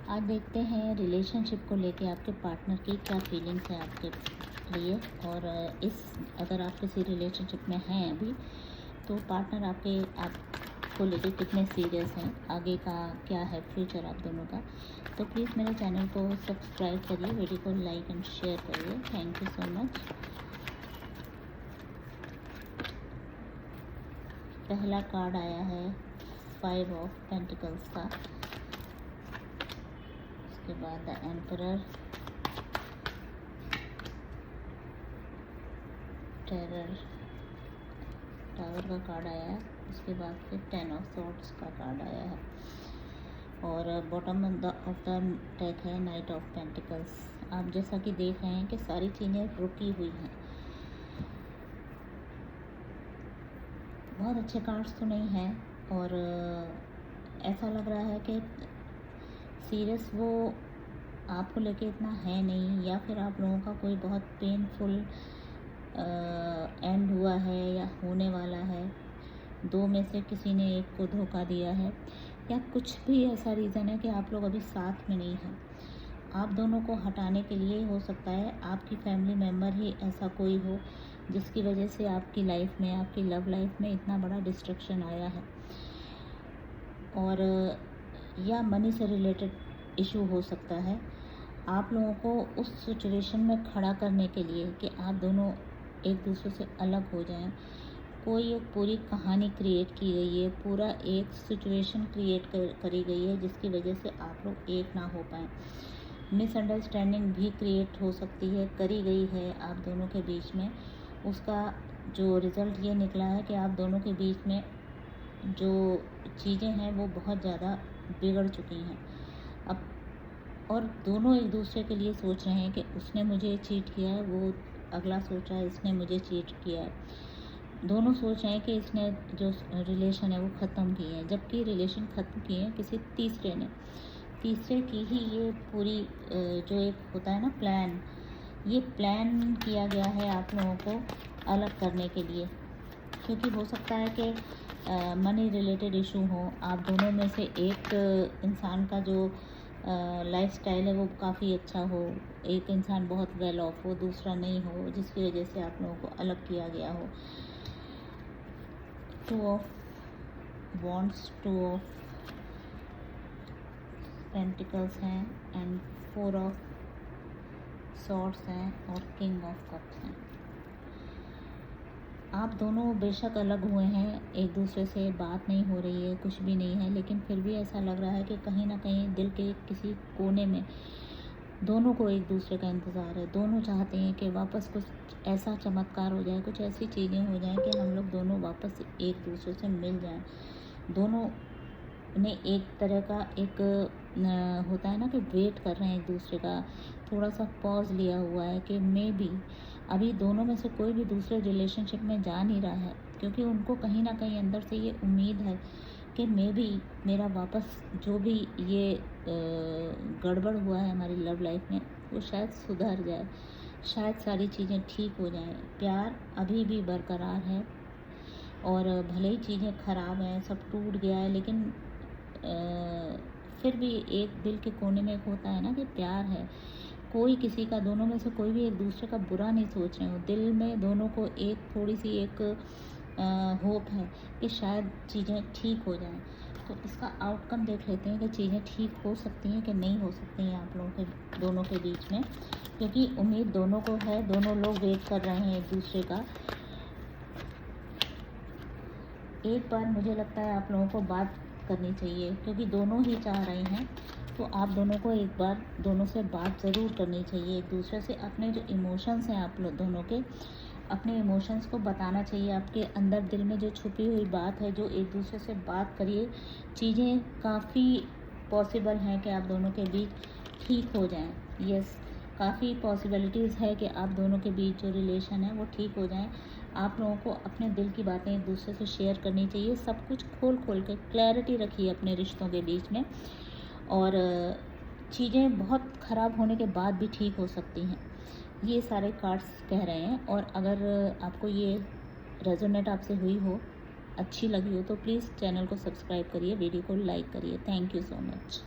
आज देखते हैं रिलेशनशिप को लेके आपके पार्टनर की क्या फीलिंग्स है आपके लिए। और अगर आप किसी रिलेशनशिप में हैं अभी, तो पार्टनर आपको लेके कितने सीरियस हैं, आगे का क्या है फ्यूचर आप दोनों का। तो प्लीज़ मेरे चैनल को सब्सक्राइब करिए, वीडियो को लाइक एंड शेयर करिए। Thank you so much. पहला कार्ड आया है 5 ऑफ पेंटिकल्स का, उसके बाद द एम्परर, टेरर, टावर का कार्ड आया है, उसके बाद फिर 10 ऑफ सॉर्ड्स का कार्ड आया है, और बॉटम ऑफ द डेक है नाइट ऑफ पेंटिकल्स। आप जैसा कि देख रहे हैं कि सारी चीज़ें रुकी हुई हैं। बहुत अच्छे कार्ड्स तो नहीं हैं, और ऐसा लग रहा है कि सीरियस वो आपको लेके इतना है नहीं, या फिर आप लोगों का कोई बहुत पेनफुल एंड हुआ है या होने वाला है। दो में से किसी ने एक को धोखा दिया है, या कुछ भी ऐसा रीज़न है कि आप लोग अभी साथ में नहीं हैं। आप दोनों को हटाने के लिए हो सकता है आपकी फैमिली मेम्बर ही ऐसा कोई हो जिसकी वजह से आपकी लाइफ में, आपकी लव लाइफ में इतना बड़ा डिस्ट्रक्शन आया है। और या मनी से रिलेटेड इशू हो सकता है। आप लोगों को उस सिचुएशन में खड़ा करने के लिए कि आप दोनों एक दूसरे से अलग हो जाएं, कोई एक पूरी कहानी क्रिएट की गई है, पूरा एक सिचुएशन क्रिएट करी गई है जिसकी वजह से आप लोग एक ना हो पाएँ। मिसअंडरस्टैंडिंग भी क्रिएट हो सकती है, करी गई है आप दोनों के बीच में। उसका जो रिज़ल्ट ये निकला है कि आप दोनों के बीच में जो चीज़ें हैं वो बहुत ज़्यादा बिगड़ चुकी हैं अब। और दोनों एक दूसरे के लिए सोच रहे हैं कि उसने मुझे चीट किया है, वो अगला सोच रहा है इसने मुझे चीट किया है। दोनों सोच रहे हैं कि इसने जो रिलेशन है वो ख़त्म की है, जबकि रिलेशन ख़त्म किए हैं किसी तीसरे की ही ये पूरी जो एक होता है ना प्लान, ये प्लान किया गया है आप लोगों को अलग करने के लिए। क्योंकि हो सकता है कि मनी रिलेटेड इशू हो, आप दोनों में से एक इंसान का जो लाइफस्टाइल है वो काफ़ी अच्छा हो, एक इंसान बहुत वेल ऑफ हो, दूसरा नहीं हो, जिसकी वजह से आप लोगों को अलग किया गया हो। 2 ऑफ वॉन्ड्स, 2 ऑफ पेंटिकल्स हैं, एंड 4 ऑफ सॉर्ड्स हैं, और किंग ऑफ कप्स हैं। आप दोनों बेशक अलग हुए हैं, एक दूसरे से बात नहीं हो रही है, कुछ भी नहीं है, लेकिन फिर भी ऐसा लग रहा है कि कहीं ना कहीं दिल के किसी कोने में दोनों को एक दूसरे का इंतज़ार है। दोनों चाहते हैं कि वापस कुछ ऐसा चमत्कार हो जाए, कुछ ऐसी चीज़ें हो जाएं कि हम लोग दोनों वापस एक दूसरे से मिल जाएं। दोनों ने एक तरह का एक होता है ना कि वेट कर रहे हैं एक दूसरे का, थोड़ा सा पॉज लिया हुआ है कि मे बी अभी दोनों में से कोई भी दूसरे रिलेशनशिप में जा नहीं रहा है, क्योंकि उनको कहीं ना कहीं अंदर से ये उम्मीद है कि मे बी मेरा वापस जो भी ये गड़बड़ हुआ है हमारी लव लाइफ में वो शायद सुधर जाए, शायद सारी चीज़ें ठीक हो जाएं। प्यार अभी भी बरकरार है, और भले ही चीज़ें ख़राब हैं, सब टूट गया है, लेकिन फिर भी एक दिल के कोने में एक होता है ना कि प्यार है। कोई किसी का, दोनों में से कोई भी एक दूसरे का बुरा नहीं सोच रहे हो, दिल में दोनों को एक थोड़ी सी एक होप है कि शायद चीज़ें ठीक हो जाएं। तो इसका आउटकम देख लेते हैं कि चीज़ें ठीक हो सकती हैं कि नहीं हो सकती हैं आप लोगों के दोनों के बीच में, क्योंकि उम्मीद दोनों को है, दोनों लोग वेट कर रहे हैं एक दूसरे का। एक बार मुझे लगता है आप लोगों को बात करनी चाहिए, क्योंकि दोनों ही चाह रहे हैं, तो आप दोनों को एक बार दोनों से बात ज़रूर करनी चाहिए एक दूसरे से। अपने जो इमोशंस हैं आप लोग दोनों के, अपने इमोशंस को बताना चाहिए। आपके अंदर दिल में जो छुपी हुई बात है, जो एक दूसरे से बात करिए, चीज़ें काफ़ी पॉसिबल हैं कि आप दोनों के बीच ठीक हो जाएं। यस, काफ़ी पॉसिबिलिटीज़ है कि आप दोनों के बीच जो रिलेशन है वो ठीक हो जाएं। आप लोगों को अपने दिल की बातें एक दूसरे से शेयर करनी चाहिए, सब कुछ खोल के क्लैरिटी रखिए अपने रिश्तों के बीच में, और चीज़ें बहुत ख़राब होने के बाद भी ठीक हो सकती हैं। ये सारे कार्ड्स कह रहे हैं। और अगर आपको ये रेजोनेट आपसे हुई हो, अच्छी लगी हो, तो प्लीज़ चैनल को सब्सक्राइब करिए, वीडियो को लाइक करिए। Thank you so much.